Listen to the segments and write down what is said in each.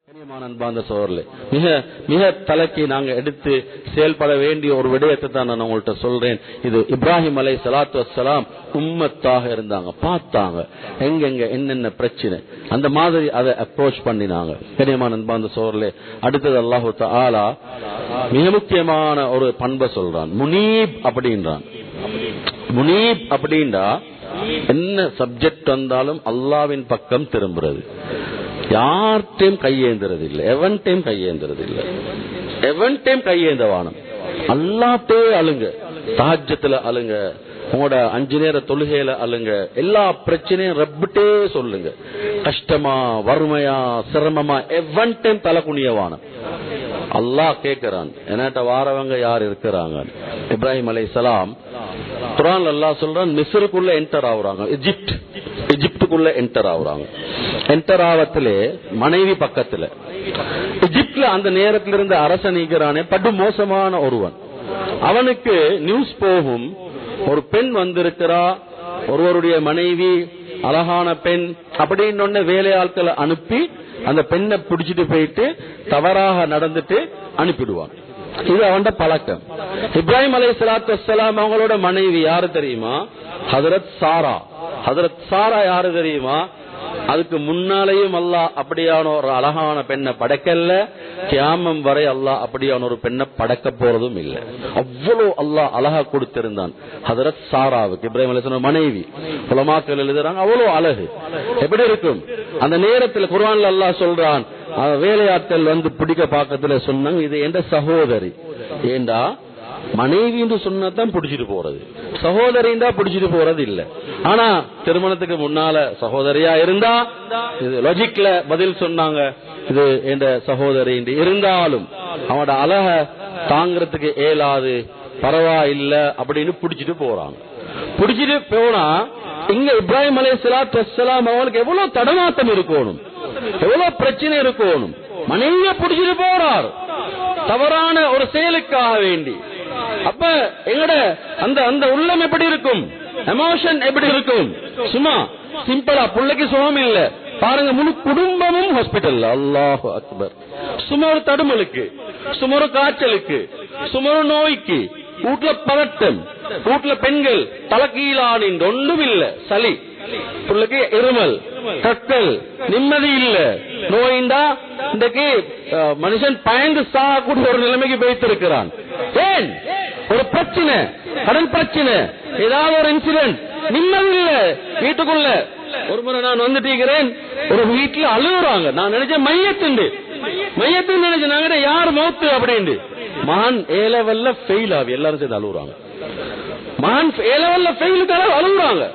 அன்பார்ந்த சோழர்களே, மிக மிக தலைக்கு நாங்க எடுத்து செயல்பட வேண்டிய ஒரு விடயத்தை தான் நான் உங்கள்கிட்ட சொல்றேன். இது இப்ராஹிம் அலைஹிஸ்ஸலாத்து வஸ்ஸலாம் உம்மத்தாக இருந்தாங்க, பார்த்தாங்க எங்கெங்க என்னென்ன பிரச்சனை, அந்த மாதிரி அதை அப்ரோச் பண்ணினாங்க. கனியமான அன்பார்ந்த சோழர்களே, அடுத்தது அல்லாஹு தஆலா மிக முக்கியமான ஒரு பண்பை சொல்றான், முனீப் அப்படின்றான். முனீப் அப்படின்றா என்ன சப்ஜெக்ட் வந்தாலும் அல்லாவின் பக்கம் திரும்புறது, யார்டையும் கையேந்துறது இல்லை, எவன்டையும் கையேந்துறது இல்லை, எவன்டையும் கையேந்தவானம். அல்லாட்டே அழுங்க, தஹஜ்ஜுல அழுங்க, உங்களோட 5 நேர தொழுகையில அழுங்க, எல்லா பிரச்சனையும் ரப்பிட்டே சொல்லுங்க. கஷ்டமா வறுமையா சிரமமா எவன்டையும் தலை குனியவானம். அல்லாஹ் கேட்கிறான், என்கிட்ட வாரவங்க யார் இருக்கிறாங்க. இப்ராஹிம் அலைஹிஸ்ஸலாம் குர்ஆன்ல அல்லாஹ் சொல்றான், மிஸ்ருக்குள்ள என்டர் ஆகுறாங்க, எஜிப்டுக்குள்ள என்டர் ஆகுறாங்க. என்டர் ஆவத்திலே மனைவி பக்கத்துல. எஜிப்ட்ல அந்த நேரத்தில் இருந்த அரசன் நீக்கிறானே, படு மோசமான ஒருவன். அவனுக்கு நியூஸ் போகும், ஒரு பெண் வந்திருக்கிறா, ஒருவருடைய மனைவி அழகான பெண் அப்படின்னு வேலையாட்களை அனுப்பி அந்த பெண்ணை பிடிச்சிட்டு போயிட்டு தவறாக நடந்துட்டு அனுப்பிடுவான். இது அவன் பழக்கம். இப்ராஹிம் அலைஹிஸ்ஸலாத்து வஸ்ஸலாம் அவங்களோட மனைவி யாரு தெரியுமா? ஹஜ்ரத் சாரா. ஹஜ்ரத் சாரா யாரு தெரியுமா? அதுக்கு முன்னாலேயும் அல்லாஹ் அப்படியான ஒரு அழகான பெண்ணை படைக்கல, கியாமம் வரை அல்லாஹ் அப்படியான ஒரு பெண்ணை படைக்க போறதும் இல்லை. அவ்வளவு அல்லாஹ் அழகா கொடுத்திருந்தான் ஹஜ்ரத் சாராவுக்கு, இப்ராஹிம் அலைஹிஸ்ஸலாம் மனைவி. உலமாக்கள் எழுதுறாங்க, அவ்வளவு அழகு. எப்படி இருக்கும் அந்த நேரத்தில்? குர்ஆன்ல அல்லாஹ் சொல்றான், வேலையாட்கள் வந்து பிடிக்க பாக்கத்துல சொன்னாங்க, இது என்ற சகோதரி. ஏண்டா மனைவி என்று சொன்னதான் பிடிச்சிட்டு போறது, சகோதரிந்தா பிடிச்சிட்டு போறது இல்ல. ஆனா திருமணத்துக்கு முன்னால சகோதரியா இருந்தா இது லாஜிக்ல பதில் சொன்னாங்க, இது என்ற சகோதரி இருந்தாலும் அவனோட அழக தாங்கிறதுக்கு இயலாது, பரவாயில்ல அப்படின்னு பிடிச்சிட்டு போறாங்க. பிடிச்சிட்டு போனா இங்க இப்ராஹிம் அலைஹிஸ்ஸலாத்து வஸ்ஸலாம் அவங்களுக்கு எவ்வளவு தடமாட்டம் இருக்கணும், எவ்வளவு பிரச்சனை இருக்கணும். மனைவிய பிடிச்சிட்டு போறார் தவறான ஒரு செயலுக்காக வேண்டி. அப்ப எங்கட அந்த அந்த உள்ளம் எப்படி இருக்கும், எமோஷன் எப்படி இருக்கும்? சும்மா சிம்பிளா பிள்ளைக்கு சுகம் இல்ல பாருங்க, முழு குடும்பமும் ஹாஸ்பிட்டல். அல்லாஹு அக்பர். சும்மா ஒரு தடுமலுக்கு, சும்மா ஒரு காய்ச்சலுக்கு, சும்மா ஒரு நோய்க்கு, வீட்டுல பதட்டம், வீட்டுல பெண்கள் தலைக்கீழானின் ஒன்றும் இல்ல, சளி, பிள்ளைக்கு இருமல், கக்கல், நிம்மதி இல்ல, நோயிண்டா இன்றைக்கு மனுஷன் பயந்து சாகக்கூடிய ஒரு நிலைமைக்கு வைத்திருக்கிறான். ஏன்? ஒரு பிரச்சனை, கடன் பிரச்சனை, ஏதாவது ஒரு இன்சிடென்ட், நிம்மதி இல்ல வீட்டுக்குள்ள. ஒரு முறை நான் வந்துட்டீங்கிறேன், ஒரு வீட்டுல அழுகுறாங்க. நான் நினைச்சேன் மையத்துண்டு நினைச்சேன், நாங்க யார் மௌத்து அப்படின்னு. மகான் ஏலவல்ல ஃபெயில் ஆகி எல்லாரும் சேர்ந்து அழுகுறாங்க. மகான் ஏலவல்ல ஃபெயிலுக்காக அழுகுறாங்க.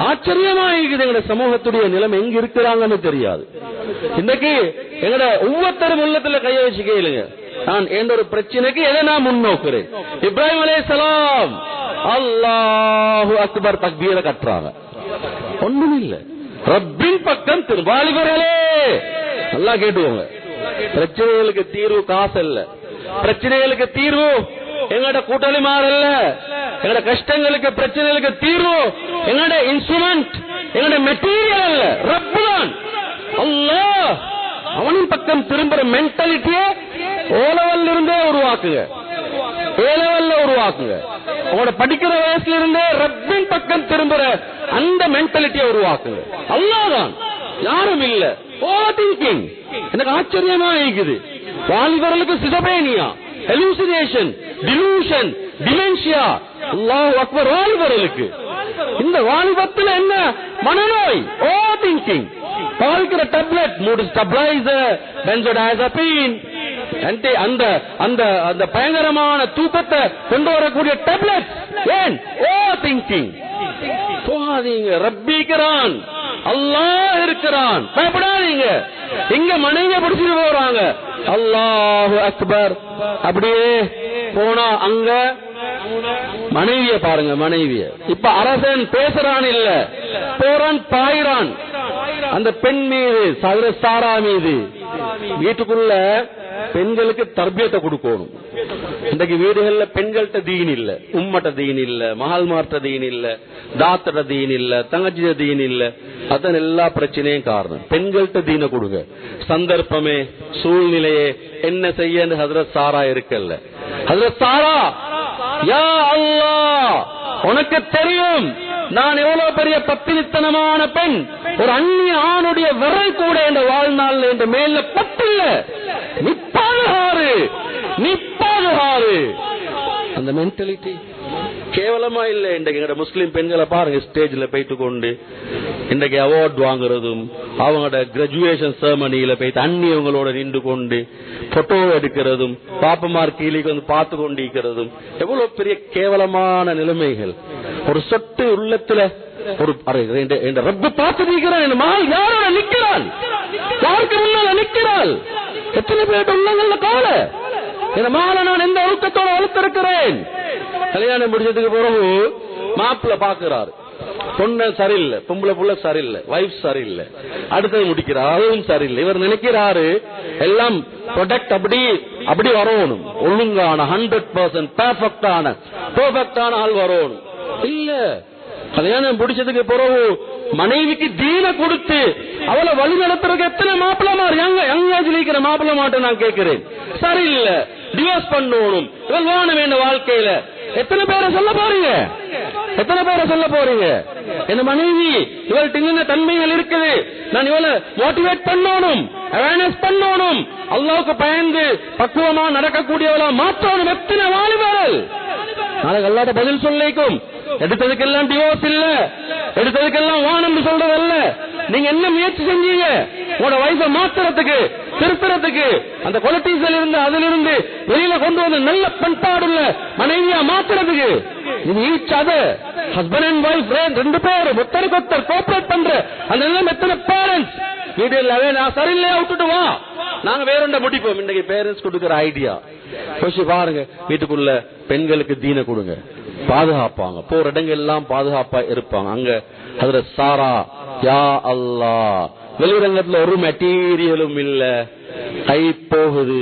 ஆச்சரியமா இருக்குது. எங்க சமூகத்துடைய நிலைமை எங்க இருக்கிறாங்கன்னு தெரியாது. இன்னைக்கு எங்கட ஒவ்வொருத்தரும் உள்ளத்துல கைய வச்சு கேளுங்க, நான் எந்த ஒரு பிரச்சனைக்கு எதை நான் முன்னோக்குறேன். இப்ராஹிம் அலைஹிஸ்ஸலாம் அல்லாஹு அக்பர் தக்பீர கட்டுறாங்க, ஒண்ணும் இல்ல, ரப்பின் பக்கம் வாலிபர்களே நல்லா கேட்டுவோங்க. பிரச்சனைகளுக்கு தீர்வு காசு இல்ல, பிரச்சனைகளுக்கு தீர்வு எங்கட கூட்டாளி மாறல்ல, எங்கட கஷ்டங்களுக்கு பிரச்சனைகளுக்கு தீர்வு எங்கட இன்ஸ்ட்ருமெண்ட், எங்கட மெட்டீரியல் அல்ல, ரப்பு தான் அல்லாஹ். அவனின் பக்கம் திரும்புற மென்டாலிட்டியை ஓலவல்ல இருந்தே உருவாக்குங்க, ஏலவல்ல உருவாக்குங்க. உங்களோட படிக்கிற வயசுல இருந்தே ரப்பின் பக்கம் திரும்புற அந்த மென்டாலிட்டியை உருவாக்குங்க. அல்லாஹ் தான், யாரும் இல்ல. ஓவர் திங்கிங் எனக்கு ஆச்சரியமா இருக்குது. வாலிபர்களுக்கு சிசபேனியா, ஹெலூசினேஷன், டிலூஷன், டிமென்ஷியா. அல்லாஹ் அக்பர். வாலிபர்களுக்கு இந்த வாலிபத்தில் என்ன மனநோய், ஓவர் திங்கிங். பாவிக்கிற டேப்லெட், மூடு ஸ்டெபிளைசர், பென்சோடைசபின், அந்த அந்த அந்த பயங்கரமான தூக்கத்தை கொண்டு வரக்கூடிய டேப்லெட். ஏன்? Over thinking. போகாதீங்க, ரப்பிக்கிறான், அல்லாஹ் இருக்கிறான், பயப்படாதீங்க. இங்க மனைவியை பிடிச்சிட்டு போறாங்க, அல்லாஹு அக்பர். அப்படியே போனா அங்க மனைவிய பாருங்க, மனைவிய. இப்ப அரசன் பேசுறான் இல்ல, போறான் பாயிறான் அந்த பெண் மீது, சாரா மீது. வீட்டுக்குள்ள பெண்களுக்கு தர்பியத்தை கொடுக்கணும். இன்றைக்கு வீடுகள்ல பெண்கள்கிட்ட தீன் இல்ல, உம்மட்ட தீன் இல்ல, மகள்மார்ட்ட தீன் இல்ல, தாத்தட தீன் இல்ல, தங்கச்சிட தீன் இல்ல. அதான் எல்லா பிரச்சனையும் காரணம். பெண்கள்கிட்ட தீன கொடுங்க. சந்தர்ப்பமே சூழ்நிலையே என்ன செய்ய ஹஜ்ரத் சாரா இருக்கல்ல. ஹஜ்ரத் சாரா, யா அல்லாஹ், உனக்கு தெரியும் நான் எவ்வளவு பெரிய பத்தினித்தனமான பெண், ஒரு அந்நிய ஆணுடைய விரல் கூட என்ற வாழ்நாள் என்ற மேல பத்தில்ல, நிப்பாதுகாரு நிப்பாதுகாரு. அந்த மென்டாலிட்டி கேவலமா இல்ல. இன்றைக்கு எங்க முஸ்லிம் பெண்களை பாருங்க, ஸ்டேஜ்ல போயிட்டு கொண்டு இன்றைக்கு அவார்ட் வாங்குறதும், அவங்களோட கிராஜுவேஷன் செரமனியில போயிட்டு அந்நியவங்களோட நின்று கொண்டு போட்டோ எடுக்கிறதும், பாப்பமார் கீழிக்கு வந்து பார்த்து கொண்டிருக்கிறதும் எவ்வளவு பெரிய கேவலமான நிலைமைகள். ஒரு சொட்டு உள்ளத்துல ஒரு ரப்பு பார்த்து நிற்கிறான், மகள் யாரோட நிற்கிறாள், யாருக்கு முன்னால நிற்கிறாள். எத்தனை பேர் உள்ளங்கள்ல கவலை, என் மகளை நான் எந்த ஒழுக்கத்தோட வளர்த்திருக்கிறேன். கல்யாணம் முடிச்சதுக்கு பிறகு மாப்பிள்ள பாக்குறாரு, பொண்ணு சரியில்லை, பொம்பளை புள்ள சரியில்லை, வைஃப் சரியில்லை, அடுத்தது முடிக்கிறார், அதுவும் சரியில்லை. இவர் நினைக்கிறாரு எல்லாம் ப்ரொடக்ட் அப்படி அப்படி வரணும், ஒழுங்கான 100% பெர்ஃபெக்டான ஆள் வரணும். இல்ல, கல்யாணம் முடிச்சதுக்கு பிறகு மனைவிக்கு தீன கொடுத்து அவளை வழி நடத்துறதுக்கு எத்தனை மாப்பிள்ளமார் இருக்கிற மாப்பிள்ள மாட்டேன் நான் கேட்கிறேன். சரியில்லை, டிவோர்ஸ் பண்ணணும், இவள் வாழ வேண்டிய வாழ்க்கையில எத்தனை பேரை சொல்ல போறீங்க, எத்தனை பேரை சொல்ல போறீங்க? என்ன மனைவி இவள்கிட்ட என்ன தன்மைகள் இருக்குது, நான் இவளை மோட்டிவேட் பண்ணணும், அவேர்னஸ் பண்ணணும், அல்லாஹ்வுக்கு பயந்து பக்குவமா நடக்கக்கூடியவளா மாற்றணும். எத்தனை வாலிபர்கள் நாளைக்கு அல்லாஹ்ட்ட பதில் சொல்லிக்கும். எடுத்ததுக்கெல்லாம் டிவோர்ஸ் இல்ல, எடுத்ததுக்கெல்லாம் வானம் சொல்றதல்ல. நீங்க என்ன முயற்சி செஞ்சீங்க உங்களோட வயசை மாத்துறதுக்கு, திருத்துறதுக்கு, அந்த குவாலிட்டிஸ்ல இருந்து அதிலிருந்து வெளியில கொண்டு வந்து நல்ல பண்பாடுள்ள மனைவியா மாத்துறதுக்கு? இது each other husband and wife ரெண்டு பேரும் ஒருத்தருக்கு ஒருத்தர் கோஆபரேட் பண்ற அந்த நிலைமை. எத்தனை பேரண்ட்ஸ் வீடுல நான் சரியில்லையா விட்டுட்டு வா, நாங்க வேற ஒன்றை முடிப்போம். இன்னைக்கு பேரண்ட்ஸ் கொடுக்கிற ஐடியா யோசிச்சு பாருங்க. வீட்டுக்குள்ள பெண்களுக்கு தீன கொடுங்க, பாதுகாப்பாங்க, போற இடங்கள் எல்லாம் பாதுகாப்பா இருப்பாங்க. அங்க ஹஜ்ரத் சாரா, யா அல்லாஹ், வெளிரங்கத்துல ஒரு மெட்டீரியலும் இல்ல, கை போகுது.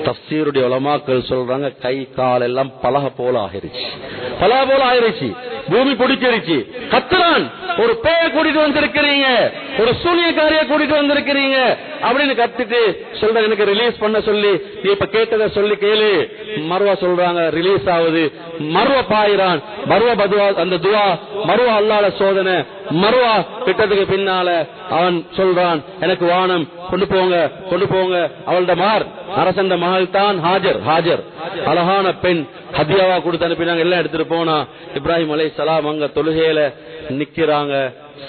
தஃசீருடைய உலமாக்கள் சொல்றாங்க கை கால் எல்லாம் பலக போல ஆயிருச்சு, பூமி பிடிச்சிருச்சு. கத்துறான், ஒரு பேய கூட்டிட்டு வந்திருக்கிறீங்க, ஒரு சூனியக்காரிய கூட்டிட்டு வந்திருக்கிறீங்க அப்படின்னு கத்திட்டு சொல்ற, எனக்கு ரிலீஸ் பண்ண சொல்லி நீ இப்ப கேட்டதை சொல்லி கேளு. மர்வா சொல்றாங்க ரிலீஸ் ஆகுது, மர்வா பாயிறான், மர்வா பதுவா, அந்த துவா மர்வா அல்லாஹ்வுடைய சோதனை. மர்வா கிட்டதுக்கு பின்னால அவன் சொல்றான், எனக்கு வானம் கொண்டு போங்க, கொண்டு போங்க. அவள்ட மார் அரசண்ட மகள் தான் ஹாஜர், அழகான பெண், ஹதியாவா கொடுத்து அனுப்பினாங்க, எல்லாம் எடுத்துட்டு போனா. இப்ராஹிம் அலைஹிஸ்ஸலாம் அங்க தொழுகையில நிக்கிறாங்க,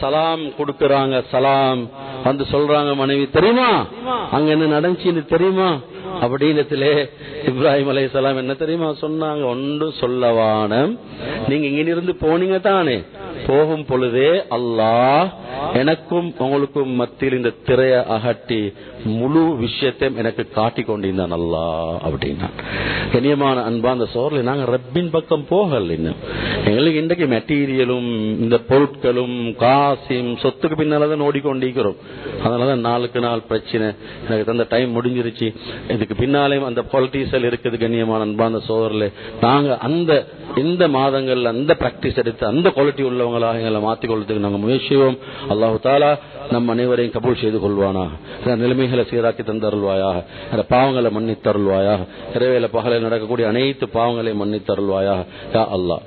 சலாம் கொடுக்கறாங்க. சலாம் வந்து சொல்றாங்க, மனைவி தெரியுமா அங்க என்ன நடந்துச்சுன்னு தெரியுமா அப்படின்னத்திலே இப்ராஹிம் அலைஹிஸ்ஸலாம் என்ன தெரியுமா சொன்னாங்க, ஒன்று சொல்லவான, நீங்க இங்கிருந்து போனீங்க தானே, போகும் பொழுதே அல்லாஹ் எனக்கும் உங்களுக்கும் மத்தியில் இந்த திரையை அகட்டி முழு விஷயத்தையும் எனக்கு காட்டி கொண்டிருந்தான் அல்லாஹ் அப்படின்னா. கண்ணியமான அன்பா, அந்த சோர்ல நாங்க ரப்பின் பக்கம் போகல. இன்னும் எங்களுக்கு இன்றைக்கு மெட்டீரியலும் இந்த பொருட்களும் காசும் சொத்துக்கு பின்னாலதான் ஓடிக்கொண்டிருக்கிறோம். அதனாலதான் நாளுக்கு நாள் பிரச்சனை. எனக்கு தந்த டைம் முடிஞ்சிருச்சு. இதுக்கு பின்னாலேயும் அந்த குவாலிட்டிஸ் இருக்குது. கண்ணியமான அன்பா, அந்த சோர்ல நாங்க அந்த இந்த மாதங்கள்ல அந்த பிராக்டிஸ் எடுத்து அந்த குவாலிட்டி உள்ளவங்களாக எங்களை மாற்றிக்கொள்றதுக்கு நாங்கள் முயற்சியோம். அல்லாஹு தாலா நம் அனைவரையும் கபூல் செய்து கொள்வானா, நிலைமைகளை சீராக்கி தந்தருள்வாயாக, பாவங்களை மன்னித்தருள்வாயாக, இரவேல பகலில் நடக்கக்கூடிய அனைத்து பாவங்களையும் மன்னித்தருள்வாயாக. யா அல்லாஹ்,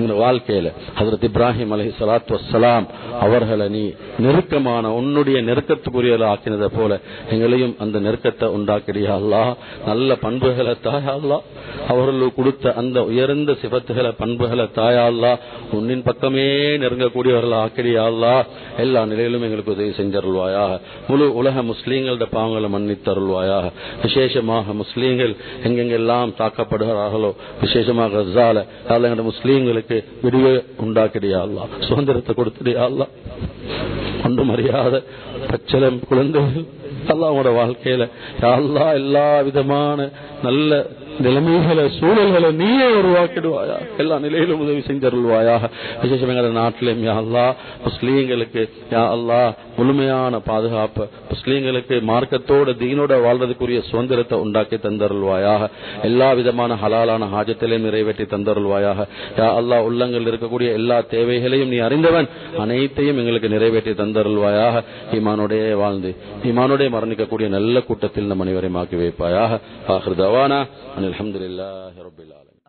இந்த வாழ்க்கையில ஹஜ்ரத் இப்ராஹிம் அலைஹிஸ்ஸலாத்து வஸ்ஸலாம் அவர்களை நீ நெருக்கமான உன்னுடைய நெருக்கத்துக்குரியல ஆக்கினதை போல எங்களையும் அந்த நெருக்கத்தை உண்டாக்கிறியா அல்லாஹ். நல்ல பண்புகளை தாயா அல்லாஹ், அவர்களுக்கு கொடுத்த அந்த உயர்ந்த சிபத்துகளை பண்புகளை தாயா அல்லாஹ், உன்னின் பக்கமே நெருங்கக்கூடியவர்கள் ஆக்கிறியா அல்லாஹ். எல்லா நிலையிலும் எங்களுக்கு உதவி செஞ்சருள்வாயாக. முழு உலக முஸ்லீம்களோட பாவங்களை மன்னித்தருள்வாயாக. விசேஷமாக முஸ்லீம்கள் எங்கெங்கெல்லாம் தாக்கப்படுகிறார்களோ, விசேஷமாக கஸால எங்களோட முஸ்லீம்களுக்கு விடுவை உண்டாக்கிறியா அல்லாஹ், சுதந்திரத்தை கொடுத்துறியா அல்லாஹ். ஒன்றும் அறியாத பச்சளம் குழந்தைகள் அல்லாஹ்வோட வாழ்க்கையில யா அல்லாஹ் எல்லா விதமான நல்ல நிலைமைகளை சூழல்களை நீயே உருவாக்கிடுவாயா, எல்லா நிலையிலும் உதவி செஞ்சருள்வாயாக. விசேஷம் எங்களோட நாட்டிலும் யா அல்லாஹ் முஸ்லீம்களுக்கு யா அல்லாஹ் முழுமையான பாதுகாப்பு, முஸ்லீம்களுக்கு மார்க்கத்தோட தீனோட வாழ்றதுக்குரிய சுதந்திரத்தை உண்டாக்கி தந்தருள்வாயாக. எல்லா விதமான ஹலாலான ஹாஜத்திலையும் நிறைவேற்றி தந்தருள்வாயாக. யா அல்லாஹ் உள்ளங்கள் இருக்கக்கூடிய எல்லா தேவைகளையும் நீ அறிந்தவன், அனைத்தையும் எங்களுக்கு நிறைவேற்றி தந்தருள்வாயாக. ஈமானோடே வாழ்ந்து ஈமானோடே மரணிக்கக்கூடிய நல்ல கூட்டத்தில் நம் அனைவரையும் ஆக்கி வைப்பாயாக. ஆகிர் தவானா அல்ஹம்துலில்லாஹி ரப்பில் ஆலமீன்.